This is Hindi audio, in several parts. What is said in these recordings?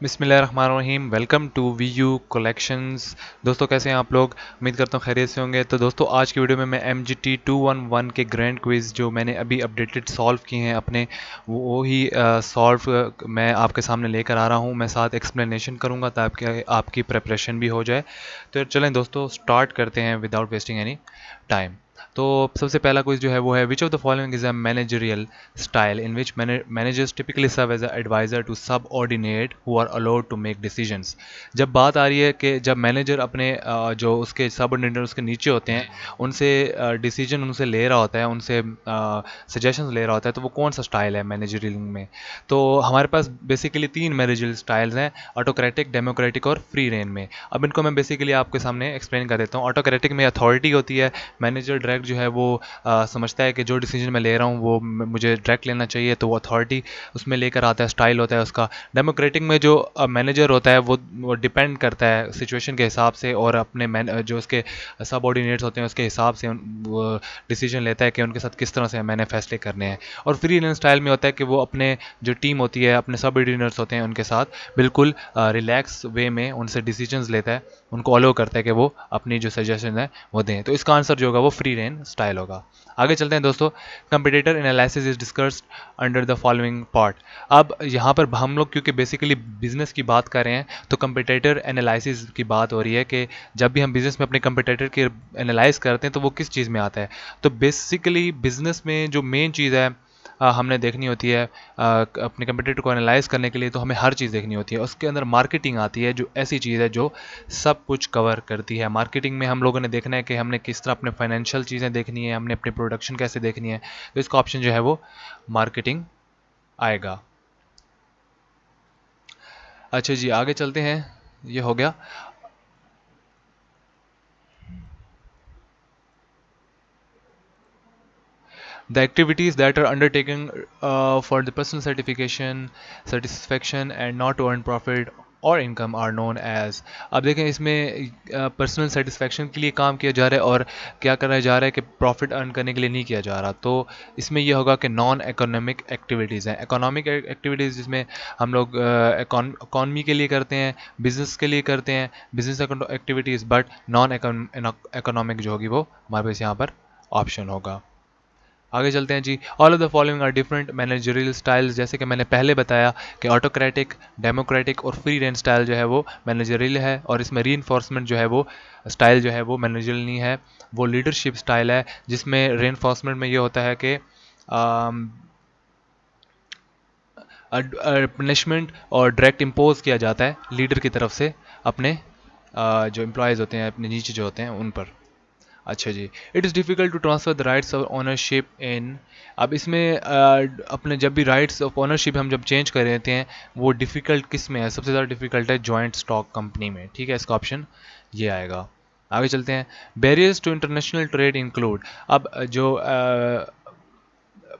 बिस्मिल्लाहिर्रहमानिर्रहीम। Welcome to V U collections. दोस्तों कैसे हैं आप लोग? उम्मीद करता हूँ खैरियत से होंगे। तो दोस्तों आज की वीडियो में मैं MGT 211 के ग्रैंड क्विज़ जो मैंने अभी अपडेटेड सॉल्व किए हैं अपने, वो ही सॉल्व मैं आपके सामने लेकर आ रहा हूँ। मैं साथ एक्सप्लेनेशन करूँगा ताकि आपकी प्रिपरेशन भी हो जाए। तो चलें दोस्तों स्टार्ट करते हैं विदाउट वेस्टिंग एनी टाइम। तो सबसे पहला क्विज जो है वो है which of the following is a managerial style in which managers typically serve as a advisor to subordinate who are allowed to make decisions. जब बात आ रही है कि जब मैनेजर अपने जो उसके सबऑर्डिनेट उसके नीचे होते हैं उनसे डिसीजन उनसे ले रहा होता है, उनसे सजेशंस ले रहा होता है, तो वो कौन सा स्टाइल है मैनेजरियल में? तो हमारे पास बेसिकली तीन मैनेजरियल स्टाइल्स हैं, ऑटोक्रेटिक, डेमोक्रेटिक और फ्री रेन में। अब इनको मैं बेसिकली आपके सामने एक्सप्लेन कर देता हूँ। ऑटोक्रेटिक में अथॉरिटी होती है, मैनेजर डायरेक्ट जो है वो समझता है कि जो डिसीजन मैं ले रहा हूँ वो मुझे डायरेक्ट लेना चाहिए, तो वो अथॉरिटी उसमें लेकर आता है, स्टाइल होता है उसका। डेमोक्रेटिक में जो मैनेजर होता है वो डिपेंड करता है सिचुएशन के हिसाब से और अपने जो उसके सबऑर्डिनेट्स होते हैं उसके हिसाब से वो डिसीजन लेता है कि उनके साथ किस तरह से मैंने फैसले करने हैं। और फ्री रेन स्टाइल में होता है कि वो अपने जो टीम होती है, अपने सबऑर्डिनेट्स होते हैं, उनके साथ बिल्कुल रिलैक्स वे में उनसे डिसीजंस लेता है, उनको अलो करता है कि वो अपनी जो सजेशन है वो दें। तो इसका आंसर जो होगा वो फ्री रेन स्टाइल होगा। आगे चलते हैं दोस्तों। Competitor analysis is discussed under the following part. अब यहाँ पर हम लोग क्योंकि बेसिकली बिजनेस की बात कर रहे हैं, तो कंपटीटर एनालिसिस की बात हो रही है कि जब भी हम बिजनेस में अपने कंपटीटर की एनालाइज करते हैं तो वो किस चीज़ में आता है। तो बेसिकली बिजनेस में जो मेन चीज़ है हमने देखनी होती है अपने कंपटीटर को एनालाइज करने के लिए, तो हमें हर चीज़ देखनी होती है। उसके अंदर मार्केटिंग आती है, जो ऐसी चीज़ है जो सब कुछ कवर करती है। मार्केटिंग में हम लोगों ने देखना है कि हमने किस तरह अपने फाइनेंशियल चीज़ें देखनी है, हमने अपनी प्रोडक्शन कैसे देखनी है, तो इसका ऑप्शन जो है वो मार्केटिंग आएगा। अच्छा जी, आगे चलते हैं। ये हो गया। The activities that are undertaken for the personal certification, satisfaction and not to earn profit और इनकम आर नोन एज। अब देखें इसमें पर्सनल सेटिस्फेक्शन के लिए काम किया जा रहा है और क्या करा जा रहा है कि प्रॉफिट अर्न करने के लिए नहीं किया जा रहा। तो इसमें यह होगा कि नॉन इकोनॉमिक एक्टिविटीज़ हैं। इकोनॉमिक एक्टिविटीज़ जिसमें हम लोग इकॉनमी के लिए करते हैं, बिजनेस के लिए करते हैं, business activities, but non economic जो होगी वो हमारे पास यहाँ पर ऑप्शन होगा। आगे चलते हैं जी। All of the following are different managerial styles. जैसे कि मैंने पहले बताया कि ऑटोक्रेटिक, डेमोक्रेटिक और फ्री रेंज स्टाइल जो है वो मैनेजरियल है, और इसमें री जो है वो स्टाइल जो है वो मैनेजरियल नहीं है, वो लीडरशिप स्टाइल है, जिसमें री में ये होता है कि पनिशमेंट और डायरेक्ट इम्पोज किया जाता है लीडर की तरफ से अपने जो एम्प्लॉयज़ होते हैं, अपने नीचे जो होते हैं उन पर। अच्छा जी। It is difficult to transfer the rights of ownership in. अब इसमें अपने जब भी राइट्स ऑफ ओनरशिप हम जब चेंज कर देते हैं, वो डिफ़िकल्ट किस में है? सबसे ज़्यादा डिफ़िकल्ट है जॉइंट स्टॉक कंपनी में। ठीक है, इसका ऑप्शन ये आएगा। आगे चलते हैं। Barriers to international trade include. अब जो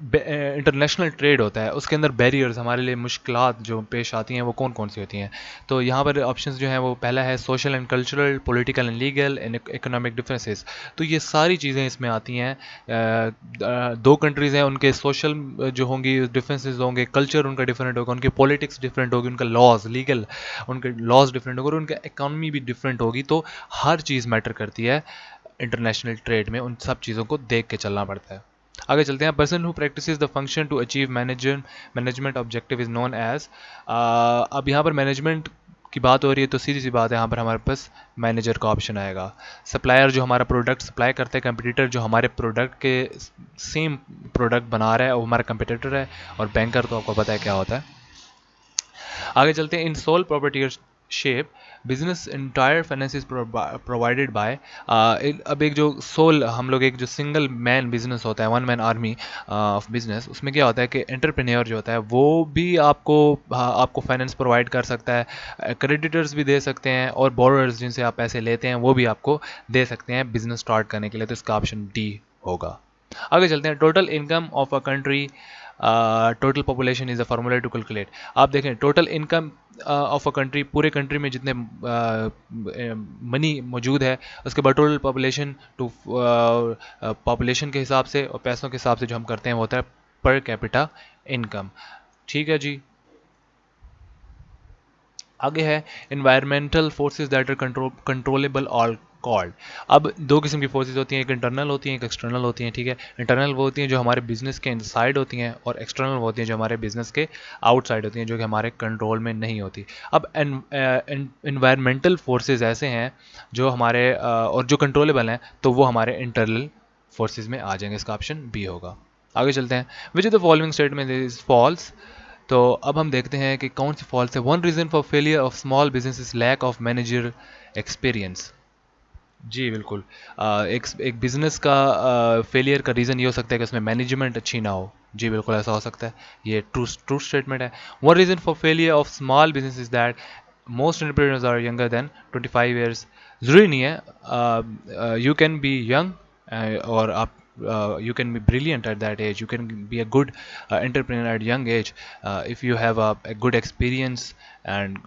इंटरनेशनल ट्रेड होता है उसके अंदर बैरियर्स हमारे लिए मुश्किलात जो पेश आती हैं वो कौन कौन सी होती हैं? तो यहाँ पर ऑप्शंस जो हैं वो पहला है social and cultural, political and legal and economic differences. तो ये सारी चीज़ें इसमें आती हैं। दो कंट्रीज़ हैं, उनके सोशल जो होंगी डिफरेंसेस होंगे, कल्चर उनका डिफरेंट होगा, उनकी पॉलिटिक्स डिफरेंट होगी, उनका लॉज लीगल उनके लॉज डिफरेंट होगा और उनका इकॉनमी भी डिफरेंट होगी। तो हर चीज़ मैटर करती है इंटरनेशनल ट्रेड में, उन सब चीज़ों को देख के चलना पड़ता है। आगे चलते हैं। Person who practises the function to achieve management objective is known as. अब यहाँ पर मैनेजमेंट की बात हो रही है तो सीधी सी बात है, यहाँ पर हमारे पास मैनेजर का ऑप्शन आएगा। सप्लायर जो हमारा प्रोडक्ट सप्लाई करते हैं, कंपटीटर जो हमारे प्रोडक्ट के सेम प्रोडक्ट बना रहा है वो हमारा कंपटीटर है, और बैंकर तो आपको पता है क्या होता है। आगे चलते हैं। In sole proprietorship business entire finance is provided by. अब एक जो सोल हम लोग एक जो सिंगल मैन बिजनेस होता है, one man army of business, उसमें क्या होता है कि एंटरप्रेन्योर जो होता है वो भी आपको फाइनेंस प्रोवाइड कर सकता है, क्रेडिटर्स भी दे सकते हैं, और बोरोअर्स जिनसे आप पैसे लेते हैं वो भी आपको दे सकते हैं बिजनेस स्टार्ट करने के लिए। तो इसका ऑप्शन डी होगा। आगे चलते हैं। Total income of a country total population is a formula to calculate. आप देखें total income of a country, पूरे कंट्री में जितने मनी मौजूद है उसके बाद टोटल पॉपुलेशन टू पॉपुलेशन के हिसाब से और पैसों के हिसाब से जो हम करते हैं वो होता है पर कैपिटा इनकम। ठीक है जी। आगे है environmental forces that are controllable और कॉल्ड। अब दो किस्म की फोर्सेस होती हैं, एक इंटरनल होती हैं, एक एक्सटर्नल होती हैं, ठीक है। इंटरनल वो होती हैं जो हमारे बिजनेस के इनसाइड होती हैं, और एक्सटर्नल वो होती हैं जो हमारे बिजनेस के आउटसाइड होती हैं, जो कि हमारे कंट्रोल में नहीं होती। अब इन्वायरमेंटल फोर्सेस ऐसे हैं जो हमारे और जो कंट्रोलेबल हैं, तो वो हमारे इंटरनल फोर्सेस में आ जाएंगे। इसका ऑप्शन बी होगा। आगे चलते हैं। Which is the following statement is false. तो अब हम देखते हैं कि कौन सी फॉल्स है। One reason for failure of small business is lack of manager experience. जी बिल्कुल। एक बिजनेस का फेलियर का रीज़न ये हो सकता है कि उसमें मैनेजमेंट अच्छी ना हो। जी बिल्कुल ऐसा हो सकता है। ये ट्रू स्टेटमेंट है। One reason for failure of small business is that most entrepreneurs are younger than 25 years. ज़रूरी नहीं है, यू कैन बी यंग और आप you can be brilliant at that age. You can be a good entrepreneur at young age if you have a good experience and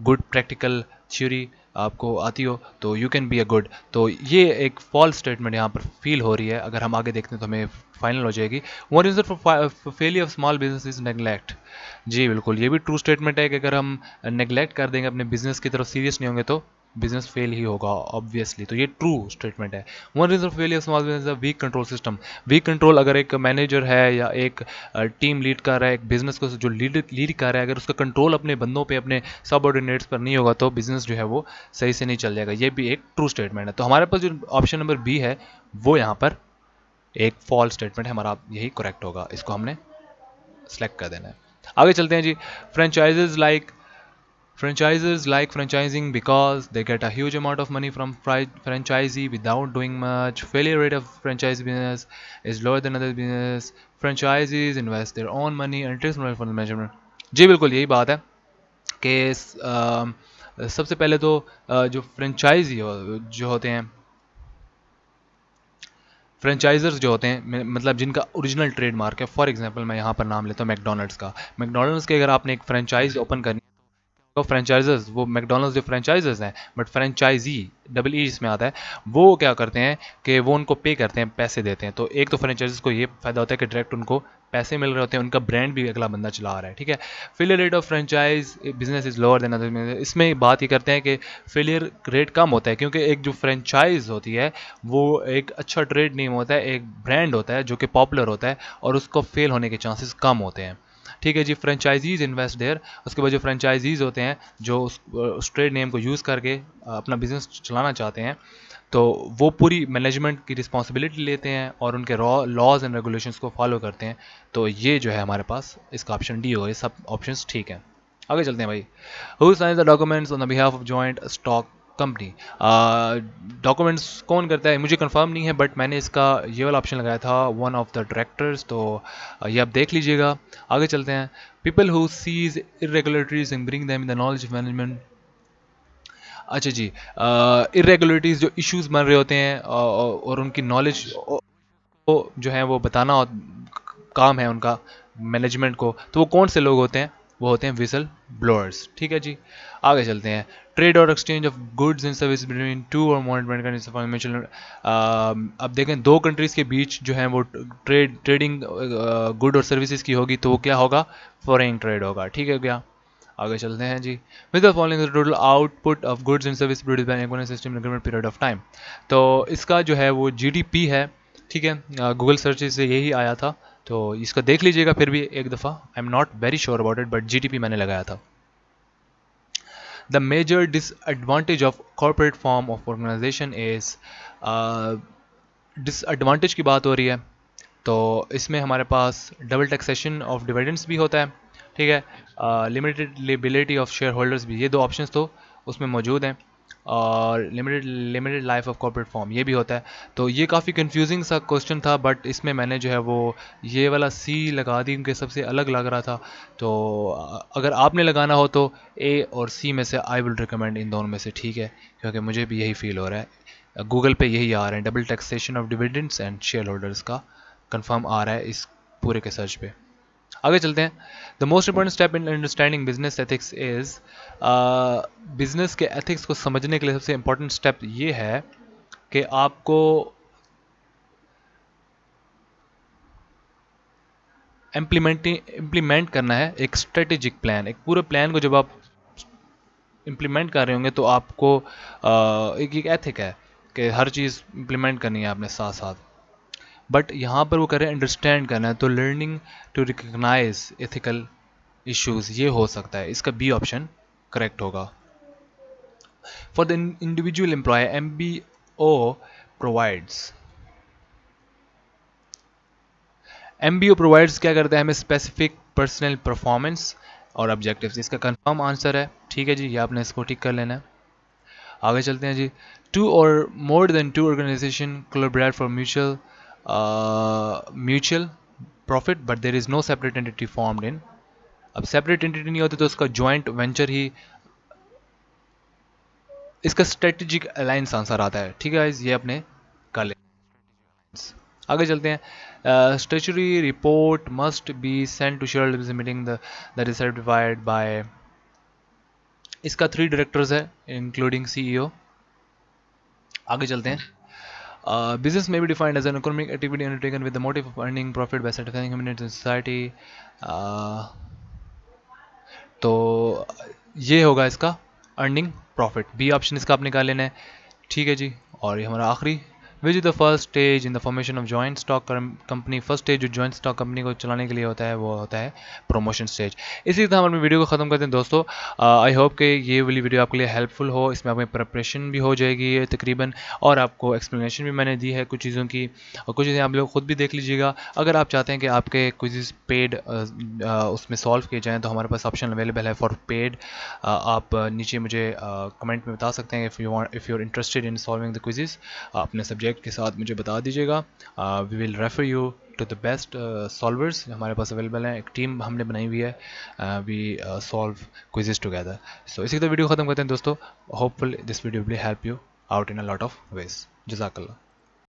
good practical theory आपको आती हो, तो you can be a good. तो ये एक फॉल्स स्टेटमेंट यहाँ पर फील हो रही है। अगर हम आगे देखते हैं तो हमें फाइनल हो जाएगी। One reason for failure of small business is neglect. जी बिल्कुल, ये भी ट्रू स्टेटमेंट है कि अगर हम नेग्लेक्ट कर देंगे, अपने बिजनेस की तरफ सीरियस नहीं होंगे, तो बिजनेस फेल ही होगा ऑब्वियसली। तो ये ट्रू स्टेटमेंट है। One reason failure small business है weak control system. Weak control, अगर एक मैनेजर है या एक टीम लीड कर रहा है, एक बिजनेस को जो लीड कर रहा है, अगर उसका कंट्रोल अपने बंदों पे, अपने सबऑर्डिनेट्स पर नहीं होगा, तो बिजनेस जो है वो सही से नहीं चल जाएगा। ये भी एक ट्रू स्टेटमेंट है। तो हमारे पास जो ऑप्शन नंबर बी है वो यहाँ पर एक फॉल्स स्टेटमेंट है, हमारा यही करेक्ट होगा। इसको हमने सेलेक्ट कर देना है। आगे चलते हैं जी। Franchises like Franchisers like franchising because they get a huge amount of money from franchisee without doing much. Failure rate of franchise business is lower than other business. Franchisees invest their own money and takes money from the management. जी बिल्कुल यही बात है कि सबसे पहले तो जो फ्रेंचाइजी जो होते हैं, फ्रेंचाइजर्स जो होते हैं, मतलब जिनका ओरिजिनल ट्रेडमार्क है। फॉर एग्जांपल मैं यहाँ पर नाम लेता हूँ मैकडोनल्ड्स का। मैकडोनल्ड्स के अगर आपने एक फ्रेंचाइज ओपन करनी, तो फ्रेंचाइजर्स, वो मैकडोनल्ड्स जो फ्रेंचाइजर्स हैं, बट फ्रेंचाइजी डबल ई इसमें आता है, वो क्या करते हैं कि वो उनको पे करते हैं, पैसे देते हैं। तो एक तो फ्रेंचाइजर्स को ये फायदा होता है कि डायरेक्ट उनको पैसे मिल रहे होते हैं, उनका ब्रांड भी अगला बंदा चला रहा है, ठीक है। Failure rate of franchise business is lower than other business. इसमें बात ये करते हैं कि फेलियर रेट कम होता है, क्योंकि एक जो फ्रेंचाइज होती है वो एक अच्छा ट्रेड नेम होता है, एक ब्रांड होता है जो कि पॉपुलर होता है, और उसको फेल होने के चांसेस कम होते हैं, ठीक है जी। Franchises invest their. उसके बाद जो फ्रेंचाइजीज होते हैं जो उस ट्रेड नेम को यूज़ करके अपना बिजनेस चलाना चाहते हैं, तो वो पूरी मैनेजमेंट की रिस्पॉन्सिबिलिटी लेते हैं और उनके लॉज एंड रेगुलेशंस को फॉलो करते हैं। तो ये जो है हमारे पास इसका ऑप्शन डी होगा। ये सब ऑप्शंस ठीक हैं। आगे चलते हैं भाई। Who science the documents on the behalf of joint stock company. Documents कौन करता है मुझे कंफर्म नहीं है, बट मैंने इसका ये वाला ऑप्शन लगाया था, वन ऑफ द डायरेक्टर्स। तो ये आप देख लीजिएगा। आगे चलते हैं। People who seize irregularities and bring them in the knowledge of management. अच्छा जी, इरेगुलरिटीज़ जो इश्यूज बन रहे होते हैं और उनकी नॉलेज को जो है वो बताना काम है उनका मैनेजमेंट को, तो वो कौन से लोग होते हैं? वो होते हैं विसल ब्लोअर्स, ठीक है जी। आगे चलते हैं। ट्रेड और exchange of goods and service between two और मोर फाइनेंशियल। अब देखें, दो कंट्रीज के बीच जो है वो ट्रेडिंग गुड और सर्विसेज की होगी, तो वो क्या होगा? फॉरेन ट्रेड होगा, ठीक है क्या। आगे चलते हैं जी। With the following total output of goods and service produce by economic system in given period of time. तो इसका जो है वो जीडीपी है, ठीक है। गूगल सर्च से यही आया था, तो इसका देख लीजिएगा फिर भी एक दफ़ा। I am not very sure about it, but GDP मैंने लगाया था। The major disadvantage of corporate form of organisation is, disadvantage की बात हो रही है, तो इसमें हमारे पास डबल टैक्सेशन ऑफ डिविडेंड्स भी होता है, ठीक है। Limited liability of share holders भी, ये दो ऑप्शंस तो उसमें मौजूद हैं। और limited life of corporate form ये भी होता है। तो ये काफ़ी कंफ्यूजिंग सा क्वेश्चन था, बट इसमें मैंने जो है वो ये वाला सी लगा दी, क्योंकि सबसे अलग लग रहा था। तो अगर आपने लगाना हो तो ए और सी में से आई विल रिकमेंड इन दोनों में से, ठीक है, क्योंकि मुझे भी यही फील हो रहा है। गूगल पे यही आ रहे हैं, double taxation of dividends and share holders का कंफर्म आ रहा है इस पूरे के सर्च पे। आगे चलते हैं। The most important step in understanding business ethics is, business के एथिक्स को समझने के लिए सबसे इंपॉर्टेंट स्टेप ये है कि आपको इम्प्लीमेंट करना है एक स्ट्रेटेजिक प्लान। एक पूरे प्लान को जब आप इम्प्लीमेंट कर रहे होंगे तो आपको एक एथिक है कि हर चीज़ इम्प्लीमेंट करनी है आपने साथ साथ, बट यहाँ पर वो कह रहे हैं अंडरस्टैंड करना है, तो learning to recognize ethical issues ये हो सकता है, इसका बी ऑप्शन करेक्ट होगा। For the individual employ MBO provides, MBO provides क्या करता है हमें स्पेसिफिक पर्सनल परफॉर्मेंस और ऑब्जेक्टिव्स, इसका कंफर्म आंसर है। ठीक है जी, ये आपने इसको टिक कर लेना है। आगे चलते हैं जी। टू और more than two organisation collaborate for mutual profit but there is no separate entity formed in, अब सेपरेट एंटिटी नहीं होती तो उसका जॉइंट वेंचर ही इसका स्ट्रेटेजिक अलायंस आंसर आता है। ठीक है गाइस, ये अपने कर ले। आगे चलते हैं। Statutory report must be send to share meeting that is certified by, इसका 3 डायरेक्टर्स है इंक्लूडिंग CEO। आगे चलते हैं। बिजनेस में भी defined as an economic activity undertaken with the motive of earning profit by certifying humanity in society, तो ये होगा इसका अर्निंग प्रॉफिट, बी ऑप्शन इसका आपने निकाल लेना है। ठीक है जी, और ये हमारा आखिरी, विच is the first stage in the formation of joint stock company, first stage जो जॉइंट स्टॉक कंपनी को चलाने के लिए होता है वो होता है प्रमोशन स्टेज। इसी तरह हम अपनी वीडियो को ख़त्म करते हैं दोस्तों। आई होप कि ये वाली वीडियो आपके लिए हेल्पफुल हो, इसमें आपकी प्रिपरेशन भी हो जाएगी तकरीबन, और आपको एक्सप्लेनेशन भी मैंने दी है कुछ चीज़ों की, और कुछ चीज़ें आप लोग खुद भी देख लीजिएगा। अगर आप चाहते हैं कि आपके क्विज़ पेड उसमें सॉल्व किए जाएँ तो हमारे पास ऑप्शन अवेलेबल है फॉर पेड। आप नीचे मुझे कमेंट में बता सकते हैं if you are interested in solving the quiz, अपने सब्जेक्ट के साथ मुझे बता दीजिएगा। We will refer you to the best solvers हमारे पास अवेलेबल हैं, एक टीम हमने बनाई हुई है, we solve quizzes together. So इसी तरह वीडियो ख़त्म करते हैं दोस्तों। Hopeful this video will help you out in a lot of ways. जज़ाकल्लाह।